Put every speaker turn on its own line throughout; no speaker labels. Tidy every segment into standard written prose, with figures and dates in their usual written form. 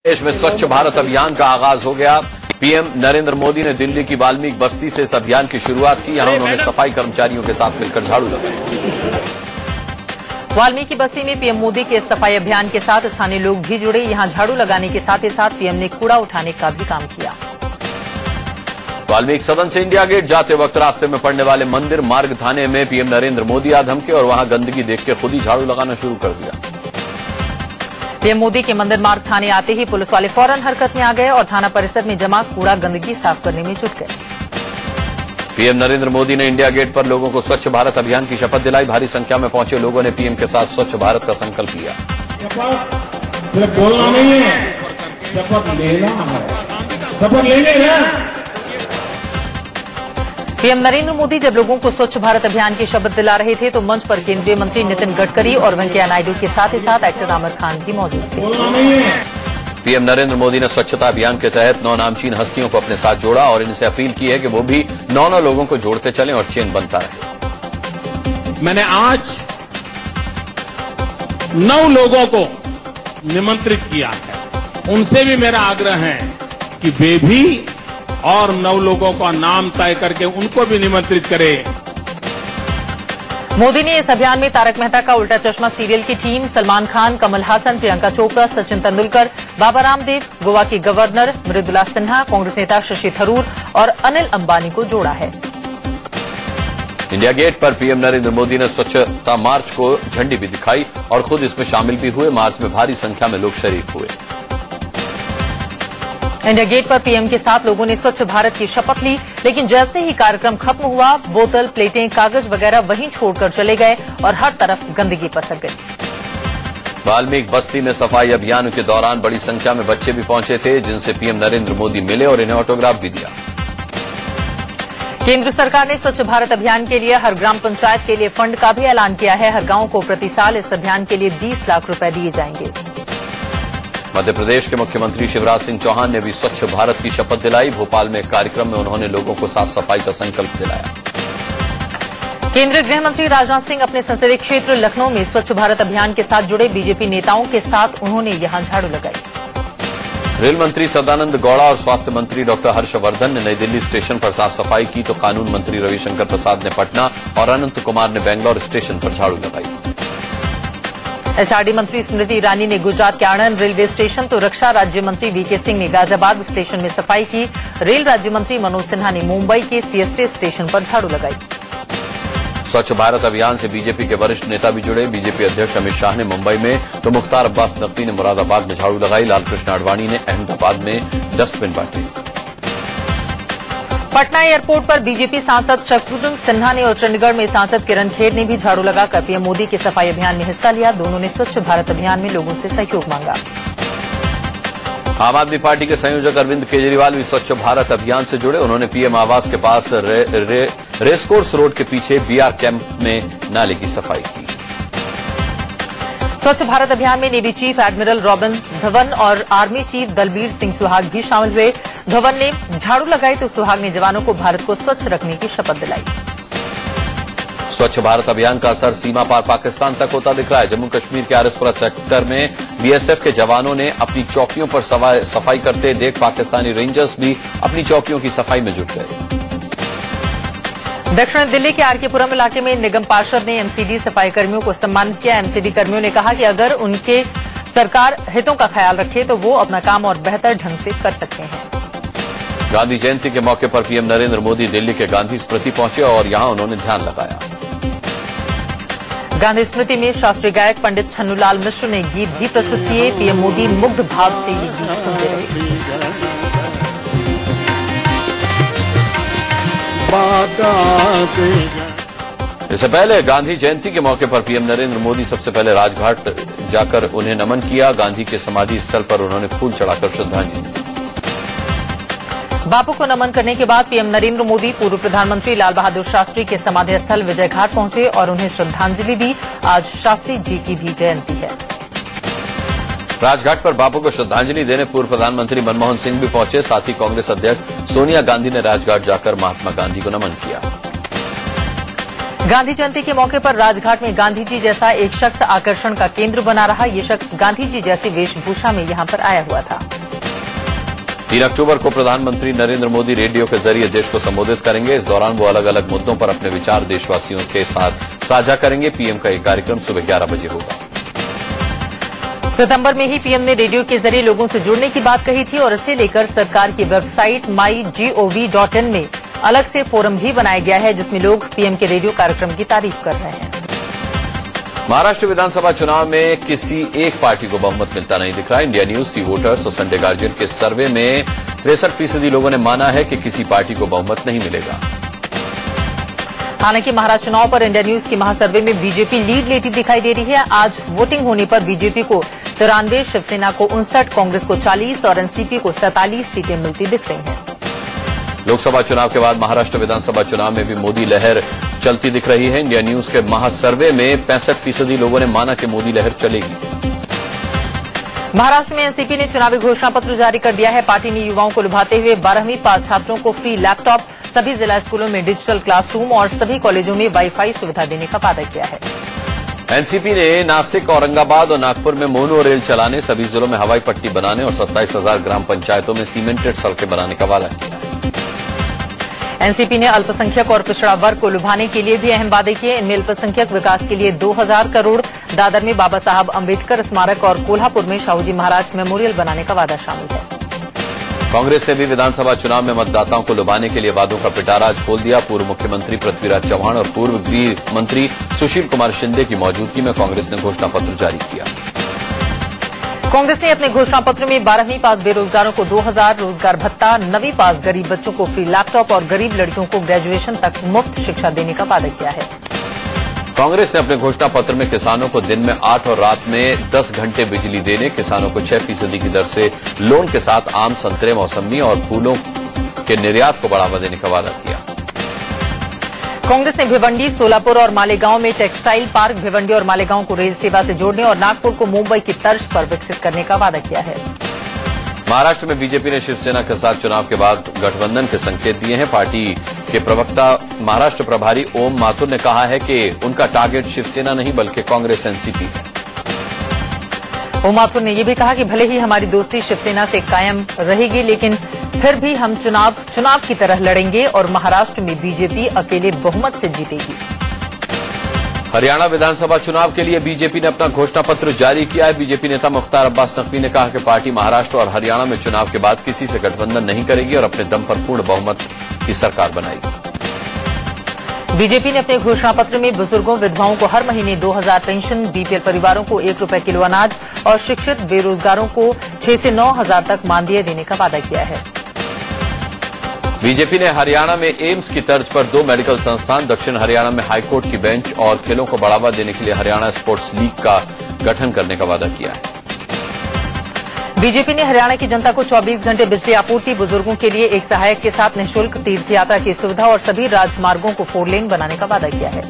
देश में स्वच्छ भारत अभियान का आगाज हो गया। पीएम नरेंद्र मोदी ने दिल्ली की वाल्मीकि बस्ती से इस अभियान की शुरुआत की। यहां उन्होंने सफाई कर्मचारियों के साथ मिलकर झाड़ू लगाया।
वाल्मीकि बस्ती में पीएम मोदी के सफाई अभियान के साथ स्थानीय लोग भी जुड़े। यहां झाड़ू लगाने के साथ ही साथ पीएम ने कूड़ा उठाने का भी काम किया।
वाल्मीकि सदन से इंडिया गेट जाते वक्त रास्ते में पड़ने वाले मंदिर मार्ग थाने में पीएम नरेंद्र मोदी आ धमके और वहां गंदगी देख के खुद ही झाड़ू लगाना शुरू कर दिया।
पीएम मोदी के मंदिर मार्ग थाने आते ही पुलिस वाले फौरन हरकत में आ गए और थाना परिसर में जमा कूड़ा गंदगी साफ करने में जुट गए।
पीएम नरेंद्र मोदी ने इंडिया गेट पर लोगों को स्वच्छ भारत अभियान की शपथ दिलाई। भारी संख्या में पहुंचे लोगों ने पीएम के साथ स्वच्छ भारत का संकल्प लिया।
सिर्फ बोलना नहीं है, शपथ लेना है। शपथ लेंगे हैं।
पीएम नरेंद्र मोदी जब लोगों को स्वच्छ भारत अभियान की शपथ दिला रहे थे तो मंच पर केंद्रीय मंत्री नितिन गडकरी और वेंकैया नायडू के साथ ही साथ एक्टर आमिर खान भी मौजूद थे।
पीएम नरेंद्र मोदी ने स्वच्छता अभियान के तहत 9 नामचीन हस्तियों को अपने साथ जोड़ा और इनसे अपील की है कि वो भी 9 लोगों को जोड़ते चलें और चेन बनता रहे।
मैंने आज 9 लोगों को निमंत्रित किया है। उनसे भी मेरा आग्रह है कि वे भी और 9 लोगों का नाम तय करके उनको भी निमंत्रित करें।
मोदी ने इस अभियान में तारक मेहता का उल्टा चश्मा सीरियल की टीम, सलमान खान, कमल हासन, प्रियंका चोपड़ा, सचिन तेंदुलकर, बाबा रामदेव, गोवा की गवर्नर मृदुला सिन्हा, कांग्रेस नेता शशि थरूर और अनिल अंबानी को जोड़ा है।
इंडिया गेट पर पीएम नरेंद्र मोदी ने स्वच्छता मार्च को झंडी भी दिखाई और खुद इसमें शामिल भी हुए। मार्च में भारी संख्या में लोग शरीक हुए।
इंडिया गेट पर पीएम के साथ लोगों ने स्वच्छ भारत की शपथ ली, लेकिन जैसे ही कार्यक्रम खत्म हुआ बोतल, प्लेटें, कागज वगैरह वहीं छोड़कर चले गए और हर तरफ गंदगी पसर गई।
वाल्मीकि बस्ती में सफाई अभियान के दौरान बड़ी संख्या में बच्चे भी पहुंचे थे, जिनसे पीएम नरेंद्र मोदी मिले और इन्हें ऑटोग्राफ भी दिया।
केंद्र सरकार ने स्वच्छ भारत अभियान के लिए हर ग्राम पंचायत के लिए फंड का भी ऐलान किया है। हर गांव को प्रति साल इस अभियान के लिए 20 लाख रुपए दिए जाएंगे।
मध्य प्रदेश के मुख्यमंत्री शिवराज सिंह चौहान ने भी स्वच्छ भारत की शपथ दिलाई। भोपाल में एक कार्यक्रम में उन्होंने लोगों को साफ सफाई का संकल्प दिलाया।
केंद्रीय गृह मंत्री राजनाथ सिंह अपने संसदीय क्षेत्र लखनऊ में स्वच्छ भारत अभियान के साथ जुड़े बीजेपी नेताओं के साथ उन्होंने यहां झाड़ू लगाई।
रेल मंत्री सदानंद गौड़ा और स्वास्थ्य मंत्री डॉक्टर हर्षवर्धन ने नई दिल्ली स्टेशन पर साफ सफाई की तो कानून मंत्री रविशंकर प्रसाद ने पटना और अनंत कुमार ने बेंगलौर स्टेशन पर झाड़ू लगाई।
एचआरडी मंत्री स्मृति ईरानी ने गुजरात के आणंद रेलवे स्टेशन तो रक्षा राज्य मंत्री वीके सिंह ने गाजियाबाद स्टेशन में सफाई की। रेल राज्य मंत्री मनोज सिन्हा ने मुंबई के सीएसटी स्टेशन पर झाड़ू लगाई।
स्वच्छ भारत अभियान से बीजेपी के वरिष्ठ नेता भी जुड़े। बीजेपी अध्यक्ष अमित शाह ने मुंबई में तो मुख्तार अब्बास नकवी ने मुरादाबाद में झाड़ू लगाई। लालकृष्ण आडवाणी ने अहमदाबाद में डस्टबिन बांटे।
पटना एयरपोर्ट पर बीजेपी सांसद शत्रुघ्न सिन्हा ने और चंडीगढ़ में सांसद किरण खेर ने भी झाड़ू लगाकर पीएम मोदी के सफाई अभियान में हिस्सा लिया। दोनों ने स्वच्छ भारत अभियान में लोगों से सहयोग मांगा।
आम आदमी पार्टी के संयोजक अरविंद केजरीवाल भी स्वच्छ भारत अभियान से जुड़े। उन्होंने पीएम आवास के पास रेसकोर्स रोड के पीछे बीआर कैंप में नाले की सफाई की।
स्वच्छ भारत अभियान में navy chief admiral robin Dhawan और आर्मी चीफ दलबीर सिंह सुहाग भी शामिल हुए। धवन ने झाड़ू लगाई तो सुहाग ने जवानों को भारत को स्वच्छ रखने की शपथ दिलाई।
स्वच्छ भारत अभियान का असर सीमा पार पाकिस्तान तक होता दिख रहा है। जम्मू कश्मीर के आरएसपुरा सेक्टर में बीएसएफ के जवानों ने अपनी चौकियों पर सफाई करते देख पाकिस्तानी रेंजर्स भी अपनी चौकियों की सफाई में जुट गए।
दक्षिण दिल्ली के आरकेपुरम इलाके में निगम पार्षद ने एमसीडी सफाई कर्मियों को सम्मानित किया। एमसीडी कर्मियों ने कहा कि अगर उनके सरकार हितों का ख्याल रखे तो वो अपना काम और बेहतर ढंग से कर सकते हैं।
गांधी जयंती के मौके पर पीएम नरेंद्र मोदी दिल्ली के गांधी स्मृति पहुंचे और यहां उन्होंने ध्यान लगाया।
गांधी स्मृति में शास्त्रीय गायक पंडित छन्नूलाल मिश्र ने गीत भी प्रस्तुत किए। पीएम मोदी मुग्ध भाव से ये गीत सुनते रहे।
इससे पहले गांधी जयंती के मौके पर पीएम नरेंद्र मोदी सबसे पहले राजघाट जाकर उन्हें नमन किया। गांधी के समाधि स्थल पर उन्होंने फूल चढ़ाकर श्रद्धांजलि दी।
बापू को नमन करने के बाद पीएम नरेंद्र मोदी पूर्व प्रधानमंत्री लाल बहादुर शास्त्री के समाधि स्थल विजय घाट पहुंचे और उन्हें श्रद्धांजलि दी। आज शास्त्री जी की भी जयंती है।
राजघाट पर बापू को श्रद्धांजलि देने पूर्व प्रधानमंत्री मनमोहन सिंह भी पहुंचे। साथ ही कांग्रेस अध्यक्ष सोनिया गांधी ने राजघाट जाकर महात्मा गांधी को नमन किया।
गांधी जयंती के मौके पर राजघाट में गांधी जी जैसा एक शख्स आकर्षण का केंद्र बना रहा। ये शख्स गांधी जी जैसी वेशभूषा में यहां पर आया हुआ था।
3 अक्टूबर को प्रधानमंत्री नरेंद्र मोदी रेडियो के जरिए देश को संबोधित करेंगे। इस दौरान वो अलग अलग मुद्दों पर अपने विचार देशवासियों के साथ साझा करेंगे। पीएम का यह कार्यक्रम सुबह 11 बजे होगा।
सितंबर में ही पीएम ने रेडियो के जरिए लोगों से जुड़ने की बात कही थी और इसे लेकर सरकार की वेबसाइट mygov.in में अलग से फोरम भी बनाया गया है, जिसमें लोग पीएम के रेडियो कार्यक्रम की तारीफ कर रहे हैं।
महाराष्ट्र विधानसभा चुनाव में किसी एक पार्टी को बहुमत मिलता नहीं दिख रहा। इंडिया न्यूज, सी वोटर्स और संडे गार्जियन के सर्वे में 63% लोगों ने माना है कि किसी पार्टी को बहुमत नहीं मिलेगा।
हालांकि महाराष्ट्र चुनाव पर इंडिया न्यूज की महासर्वे में बीजेपी लीड लेती दिखाई दे रही है। आज वोटिंग होने पर बीजेपी को 93, शिवसेना को 59, कांग्रेस को 40 और एनसीपी को 47 सीटें मिलती दिख रही हैं।
लोकसभा चुनाव के बाद महाराष्ट्र विधानसभा चुनाव में भी मोदी लहर चलती दिख रही है। इंडिया न्यूज के महासर्वे में 65% लोगों ने माना कि मोदी लहर चलेगी।
महाराष्ट्र में एनसीपी ने चुनावी घोषणा पत्र जारी कर दिया है। पार्टी ने युवाओं को लुभाते हुए 12वीं पास छात्रों को फ्री लैपटॉप, सभी जिला स्कूलों में डिजिटल क्लासरूम और सभी कॉलेजों में वाईफाई सुविधा देने का वादा किया है।
एनसीपी ने नासिक, औरंगाबाद और नागपुर में मोनो रेल चलाने, सभी जिलों में हवाई पट्टी बनाने और 27,000 ग्राम पंचायतों में सीमेंटेड सड़कें बनाने का वादा किया।
एनसीपी ने अल्पसंख्यक और पिछड़ा वर्ग को लुभाने के लिए भी अहम वादे किए। इनमें अल्पसंख्यक विकास के लिए 2000 करोड़, दादर में बाबा साहब अम्बेडकर स्मारक और कोल्हापुर में शाहूजी महाराज मेमोरियल बनाने का वादा शामिल है।
कांग्रेस ने भी विधानसभा चुनाव में मतदाताओं को लुभाने के लिए वादों का पिटारा आज खोल दिया। पूर्व मुख्यमंत्री पृथ्वीराज चौहान और पूर्व गृह मंत्री सुशील कुमार शिंदे की मौजूदगी में कांग्रेस ने घोषणा पत्र जारी किया।
कांग्रेस ने अपने घोषणा पत्र में 12वीं पास बेरोजगारों को 2000 रोजगार भत्ता, 9वीं पास गरीब बच्चों को फ्री लैपटॉप और गरीब लड़कियों को ग्रेजुएशन तक मुफ्त शिक्षा देने का वादा किया है।
कांग्रेस ने अपने घोषणा पत्र में किसानों को दिन में 8 और रात में 10 घंटे बिजली देने, किसानों को 6% की दर से लोन के साथ आम, संतरे, मौसमी और फूलों के निर्यात को बढ़ावा देने का वादा किया।
कांग्रेस ने भिवंडी, सोलापुर और मालेगांव में टेक्सटाइल पार्क, भिवंडी और मालेगांव को रेल सेवा से जोड़ने और नागपुर को मुंबई की तर्ज पर विकसित करने का वादा किया है।
महाराष्ट्र में बीजेपी ने शिवसेना के साथ चुनाव के बाद गठबंधन के संकेत दिए हैं। पार्टी के प्रवक्ता महाराष्ट्र प्रभारी ओम माथुर ने कहा है कि उनका टारगेट शिवसेना नहीं बल्कि कांग्रेस एनसीपी है।
ओम माथुर ने यह भी कहा कि भले ही हमारी दोस्ती शिवसेना से कायम रहेगी, लेकिन फिर भी हम चुनाव की तरह लड़ेंगे और महाराष्ट्र में बीजेपी अकेले बहुमत से जीतेगी।
हरियाणा विधानसभा चुनाव के लिए बीजेपी ने अपना घोषणा पत्र जारी किया है। बीजेपी नेता मुख्तार अब्बास नकवी ने कहा कि पार्टी महाराष्ट्र और हरियाणा में चुनाव के बाद किसी से गठबंधन नहीं करेगी और अपने दम पर पूर्ण बहुमत की सरकार बनाएगी।
बीजेपी ने अपने घोषणा पत्र में बुजुर्गों, विधवाओं को हर महीने 2000 पेंशन, बीपीएल परिवारों को 1 रुपए किलो अनाज और शिक्षित बेरोजगारों को 6 से 9 हजार तक मानदेय देने का वादा किया है।
बीजेपी ने हरियाणा में एम्स की तर्ज पर 2 मेडिकल संस्थान, दक्षिण हरियाणा में हाईकोर्ट की बेंच और खेलों को बढ़ावा देने के लिए हरियाणा स्पोर्ट्स लीग का गठन करने का वादा किया है।
बीजेपी ने हरियाणा की जनता को 24 घंटे बिजली आपूर्ति, बुजुर्गों के लिए एक सहायक के साथ निःशुल्क तीर्थ यात्रा की सुविधा और सभी राजमार्गों को 4 लेन बनाने का वादा किया है।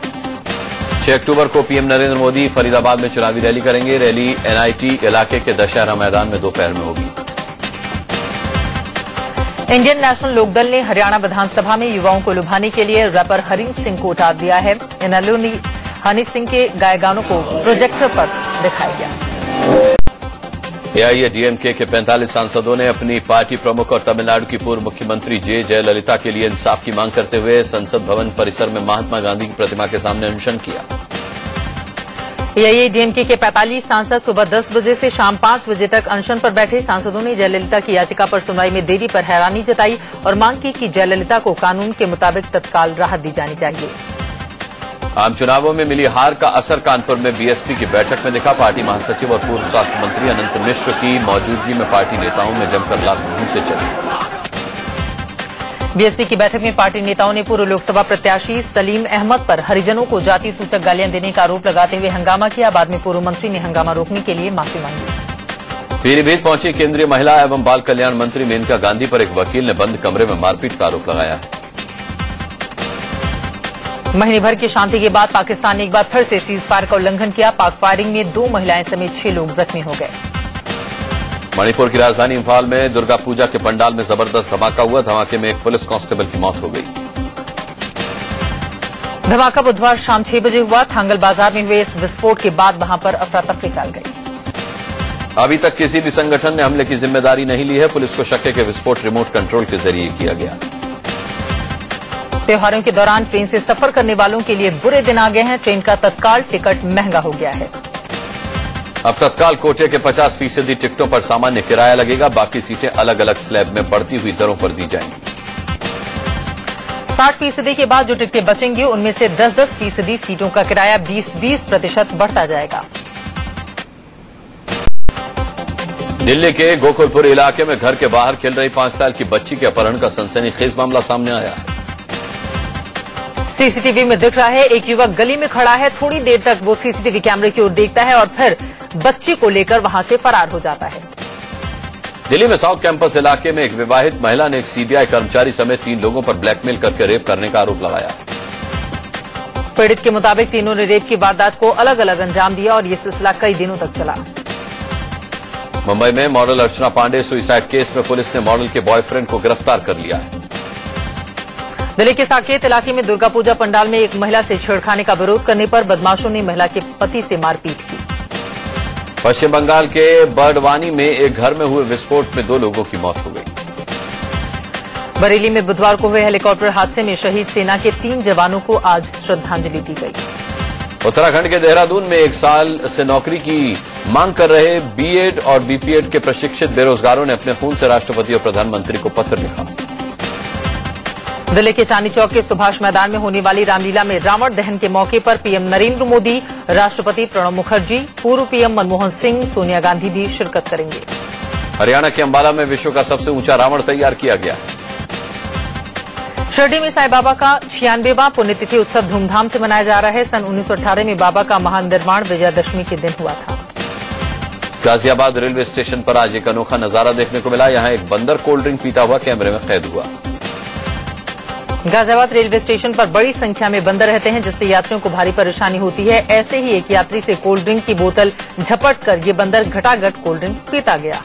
6 अक्टूबर को पीएम नरेंद्र मोदी फरीदाबाद में चुनावी रैली करेंगे। रैली एनआईटी इलाके के दशहरा मैदान में दोपहर में होगी।
इंडियन नेशनल लोकदल ने हरियाणा विधानसभा में युवाओं को लुभाने के लिए रैपर हनी सिंह को उतार दिया है। इनेलो ने हनी सिंह के गायगानों को प्रोजेक्टर पर दिखाया गया।
एआईएडीएमके के 45 सांसदों ने अपनी पार्टी प्रमुख और तमिलनाडु की पूर्व मुख्यमंत्री जे जयललिता के लिए इंसाफ की मांग करते हुए संसद भवन परिसर में महात्मा गांधी की प्रतिमा के सामने अनशन किया।
एआईएडीएमके के 45 सांसद सुबह 10 बजे से शाम 5 बजे तक अनशन पर बैठे। सांसदों ने जयललिता की याचिका पर सुनवाई में देरी पर हैरानी जताई और मांग की कि जयललिता को कानून के मुताबिक तत्काल राहत दी जानी चाहिए।
आम चुनावों में मिली हार का असर कानपुर में बीएसपी की बैठक में दिखा। पार्टी महासचिव और पूर्व स्वास्थ्य मंत्री अनंत मिश्र की मौजूदगी में पार्टी नेताओं में जमकर लात से चली।
बीएसपी की बैठक में पार्टी नेताओं ने पूर्व लोकसभा प्रत्याशी सलीम अहमद पर हरिजनों को जाति सूचक गालियां देने का आरोप लगाते हुए हंगामा किया। बाद में पूर्व मंत्री ने हंगामा रोकने के लिए माफी मांगी।
पीलीभीत पहुंची केंद्रीय महिला एवं बाल कल्याण मंत्री मेनका गांधी पर एक वकील ने बंद कमरे में मारपीट का आरोप लगाया है।
महीने भर की शांति के बाद पाकिस्तान ने एक बार फिर से सीज फायर का उल्लंघन किया। पाक फायरिंग में 2 महिलाएं समेत 6 लोग जख्मी हो गए।
मणिपुर की राजधानी इम्फाल में दुर्गा पूजा के पंडाल में जबरदस्त धमाका हुआ। धमाके में एक पुलिस कांस्टेबल की मौत हो गई।
धमाका बुधवार शाम 6 बजे हुआ। थांगल बाजार में हुए इस विस्फोट के बाद वहां पर अफरा तफरी फैल गई।
अभी तक किसी भी संगठन ने हमले की जिम्मेदारी नहीं ली है। पुलिस को शक है कि विस्फोट रिमोट कंट्रोल के जरिए किया गया।
त्योहारों के दौरान ट्रेन से सफर करने वालों के लिए बुरे दिन आ गए हैं। ट्रेन का तत्काल टिकट महंगा हो गया है।
अब तत्काल कोटे के 50% टिकटों पर सामान्य किराया लगेगा। बाकी सीटें अलग अलग स्लैब में बढ़ती हुई दरों पर दी जाएंगी।
60% के बाद जो टिकटें बचेंगी उनमें से 10-10% सीटों का किराया 20-20% बढ़ता जाएगा।
दिल्ली के गोकुलपुर इलाके में घर के बाहर खेल रही 5 साल की बच्ची के अपहरण का सनसनीखेज मामला सामने आया है।
सीसीटीवी में दिख रहा है एक युवक गली में खड़ा है। थोड़ी देर तक वो सीसीटीवी कैमरे की ओर देखता है और फिर बच्ची को लेकर वहां से फरार हो जाता है।
दिल्ली में साउथ कैंपस इलाके में एक विवाहित महिला ने एक सीबीआई कर्मचारी समेत 3 लोगों पर ब्लैकमेल करके रेप करने का आरोप लगाया।
पीड़ित के मुताबिक तीनों ने रेप की वारदात को अलग अलग अंजाम दिया और ये सिलसिला कई दिनों तक चला।
मुंबई में मॉडल अर्चना पांडे सुसाइड केस में पुलिस ने मॉडल के बॉयफ्रेंड को गिरफ्तार कर लिया है।
दिल्ली के साकेत इलाके में दुर्गा पूजा पंडाल में एक महिला से छेड़खानी का विरोध करने पर बदमाशों ने महिला के पति से मारपीट की।
पश्चिम बंगाल के बर्डवानी में एक घर में हुए विस्फोट में 2 लोगों की मौत हो गई।
बरेली में बुधवार को हुए हेलीकॉप्टर हादसे में शहीद सेना के 3 जवानों को आज श्रद्धांजलि दी गई।
उत्तराखंड के देहरादून में 1 साल से नौकरी की मांग कर रहे बीएड और बीपीएड के प्रशिक्षित बेरोजगारों ने अपने खून से राष्ट्रपति और प्रधानमंत्री को पत्र लिखा।
दिल्ली के चांदनी चौक के सुभाष मैदान में होने वाली रामलीला में रावण दहन के मौके पर पीएम नरेंद्र मोदी, राष्ट्रपति प्रणब मुखर्जी, पूर्व पीएम मनमोहन सिंह, सोनिया गांधी भी शिरकत करेंगे।
हरियाणा के अंबाला में विश्व का सबसे ऊंचा रावण तैयार किया गया है।
शिरडी में साईं बाबा का 96वां पुण्यतिथि उत्सव धूमधाम से मनाया जा रहा है। सन 1918 में बाबा का महानिर्वाण विजयादशमी के दिन हुआ था।
गाजियाबाद रेलवे स्टेशन पर आज एक अनोखा नजारा देखने को मिला। यहां एक बंदर कोल्ड ड्रिंक पीता हुआ कैमरे में कैद हुआ।
गाजियाबाद रेलवे स्टेशन पर बड़ी संख्या में बंदर रहते हैं जिससे यात्रियों को भारी परेशानी होती है। ऐसे ही एक यात्री से कोल्ड ड्रिंक की बोतल झपट कर ये बंदर घटाघट कोल्ड ड्रिंक पीता गया।